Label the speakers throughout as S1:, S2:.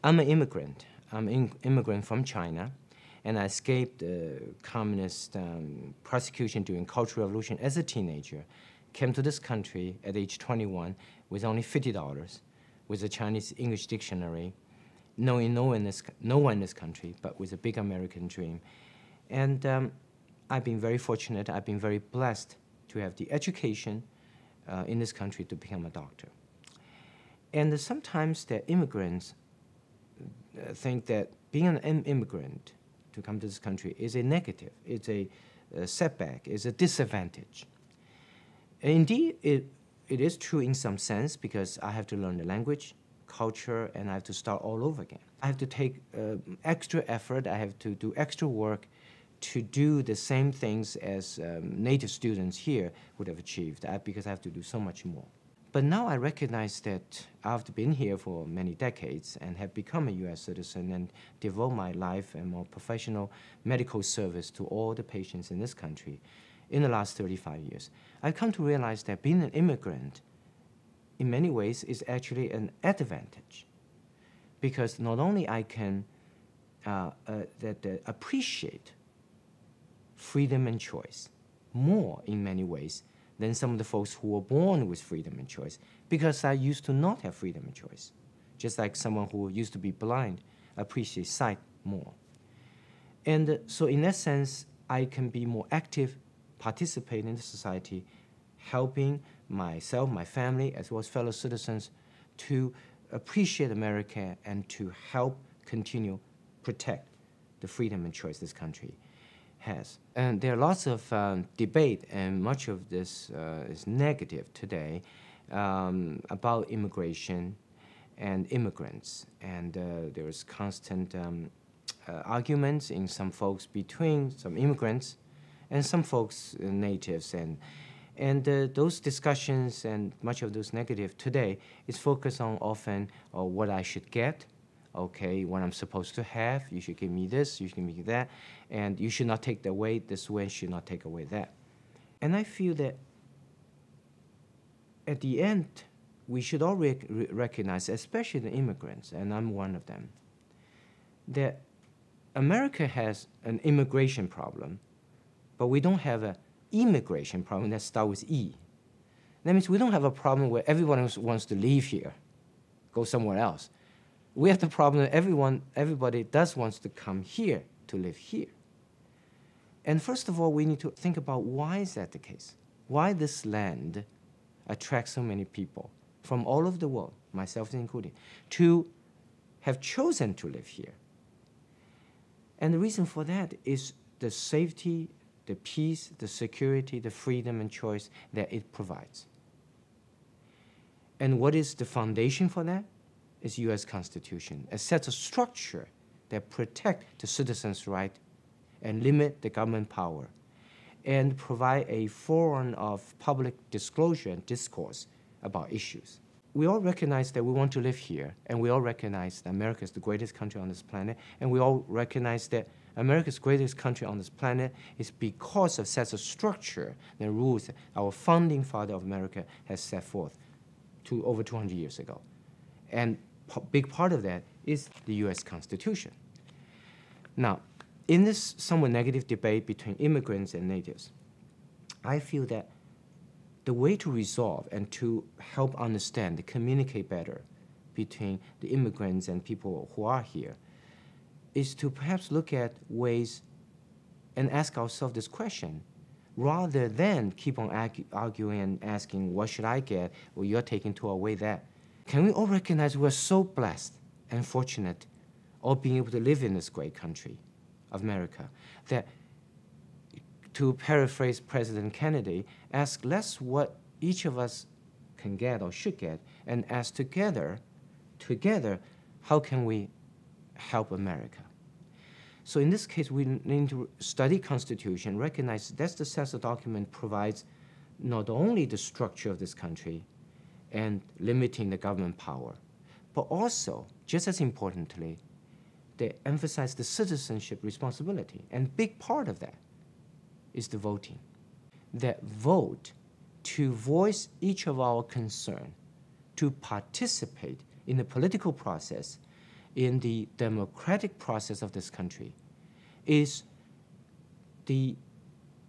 S1: I'm an immigrant. I'm an immigrant from China, and I escaped communist persecution during Cultural Revolution as a teenager. Came to this country at age 21 with only $50, with a Chinese English dictionary, knowing no one in this country, but with a big American dream. And I've been very fortunate, I've been very blessed to have the education in this country to become a doctor. And sometimes the immigrants think that being an immigrant to come to this country is a negative, it's a setback, it's a disadvantage. And indeed, it is true in some sense because I have to learn the language, culture, and I have to start all over again. I have to take extra effort, I have to do extra work to do the same things as native students here would have achieved because I have to do so much more. But now I recognize that I've been here for many decades and have become a U.S. citizen and devote my life and more professional medical service to all the patients in this country in the last 35 years. I've come to realize that being an immigrant in many ways is actually an advantage because not only I can appreciate freedom and choice more in many ways than some of the folks who were born with freedom and choice, because I used to not have freedom and choice. Just like someone who used to be blind appreciates sight more. And so in that sense, I can be more active, participate in the society, helping myself, my family, as well as fellow citizens to appreciate America and to help continue protect the freedom and choice this country has. And there are lots of debate, and much of this is negative today, about immigration and immigrants. And there's constant arguments in some folks between some immigrants and some folks, natives. And those discussions and much of those negative today is focused on often what I should get, okay, what I'm supposed to have, you should give me this, you should give me that, and you should not take away this way, should not take away that. And I feel that at the end, we should all recognize, especially the immigrants, and I'm one of them, that America has an immigration problem, but we don't have an immigration problem that starts with E. That means we don't have a problem where everyone wants to leave here, go somewhere else. We have the problem that everybody does wants to come here to live here. And first of all, we need to think about why is that the case? Why this land attracts so many people from all over the world, myself included, to have chosen to live here. And the reason for that is the safety, the peace, the security, the freedom and choice that it provides. And what is the foundation for that? Is U.S. Constitution. It sets a structure that protect the citizens' right and limit the government power and provide a forum of public disclosure and discourse about issues. We all recognize that we want to live here, and we all recognize that America is the greatest country on this planet, and we all recognize that America's greatest country on this planet is because of sets of structure and rules that our founding father of America has set forth over 200 years ago. And big part of that is the U.S. Constitution. Now, in this somewhat negative debate between immigrants and natives, I feel that the way to resolve and to help understand, to communicate better between the immigrants and people who are here is to perhaps look at ways and ask ourselves this question, rather than keep on arguing and asking, what should I get? Well, you're taking two away that. Can we all recognize we're so blessed and fortunate all being able to live in this great country of America that, to paraphrase President Kennedy, ask less what each of us can get or should get and ask together, how can we help America? So in this case, we need to study Constitution, recognize that's the set of document provides not only the structure of this country and limiting the government power, but also, just as importantly, they emphasize the citizenship responsibility. And big part of that is the voting. That vote to voice each of our concern, to participate in the political process, in the democratic process of this country is the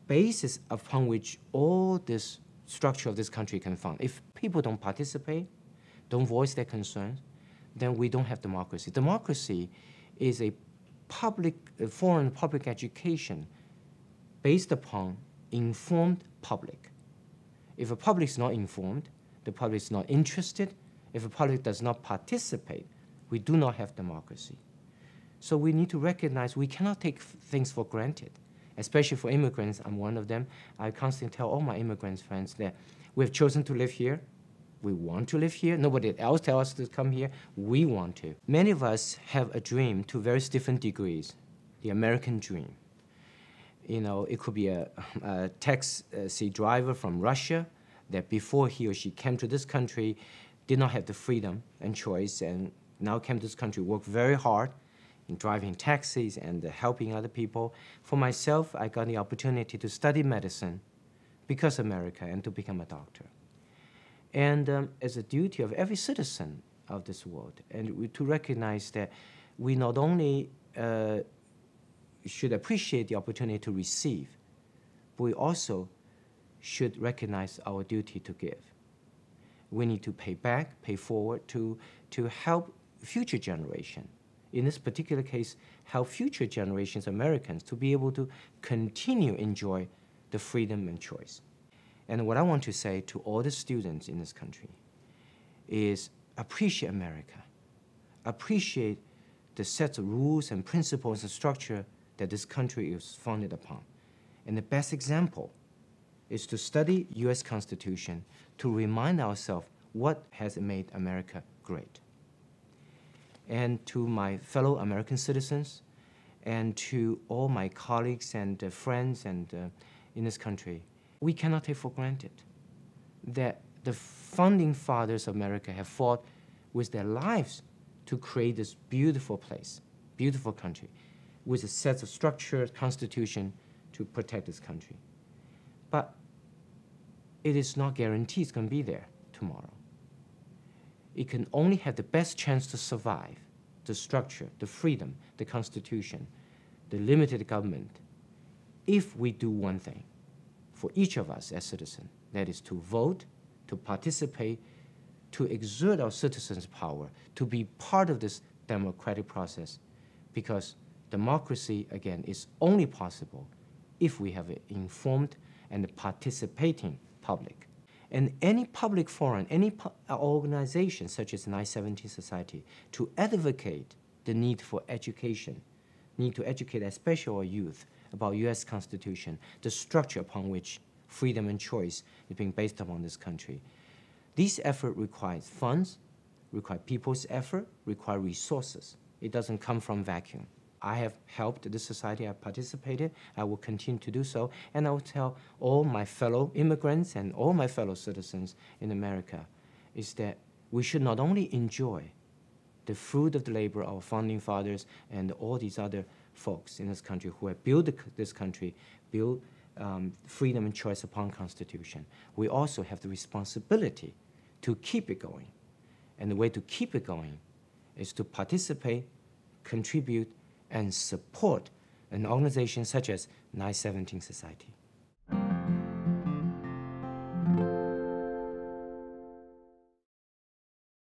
S1: basis upon which all this structure of this country can fund. If people don't participate, don't voice their concerns, then we don't have democracy. Democracy is a foreign public education based upon informed public. If a public is not informed, the public is not interested, if the public does not participate, we do not have democracy. So we need to recognize we cannot take things for granted, especially for immigrants. I'm one of them. I constantly tell all my immigrant friends that we've chosen to live here. We want to live here. Nobody else tells us to come here. We want to. Many of us have a dream to various different degrees, the American dream. You know, it could be a taxi driver from Russia that before he or she came to this country did not have the freedom and choice, and now came to this country, worked very hard in driving taxis and helping other people. For myself, I got the opportunity to study medicine because of America and to become a doctor. And as a duty of every citizen of this world, and to recognize that we not only should appreciate the opportunity to receive, but we also should recognize our duty to give. We need to pay back, pay forward to help future generation. In this particular case, help future generations, Americans, to be able to continue enjoy the freedom and choice. And what I want to say to all the students in this country is appreciate America. Appreciate the sets of rules and principles and structure that this country is founded upon. And the best example is to study U.S. Constitution to remind ourselves what has made America great. And to my fellow American citizens and to all my colleagues and friends and in this country, we cannot take for granted that the founding fathers of America have fought with their lives to create this beautiful place, beautiful country, with a set of structure, constitution to protect this country. But it is not guaranteed it's going to be there tomorrow. It can only have the best chance to survive, the structure, the freedom, the constitution, the limited government, if we do one thing for each of us as citizens, that is to vote, to participate, to exert our citizens' power, to be part of this democratic process, because democracy, again, is only possible if we have an informed and participating public. And any public forum, any organization such as 917 Society, to advocate the need for education, need to educate especially our youth about U.S. Constitution, the structure upon which freedom and choice is being based upon this country. This effort requires funds, requires people's effort, requires resources. It doesn't come from vacuum. I have helped this society, I have participated, I will continue to do so, and I will tell all my fellow immigrants and all my fellow citizens in America is that we should not only enjoy the fruit of the labor of our founding fathers and all these other folks in this country who have built this country, built freedom and choice upon Constitution. We also have the responsibility to keep it going. And the way to keep it going is to participate, contribute, and support an organization such as 917 Society.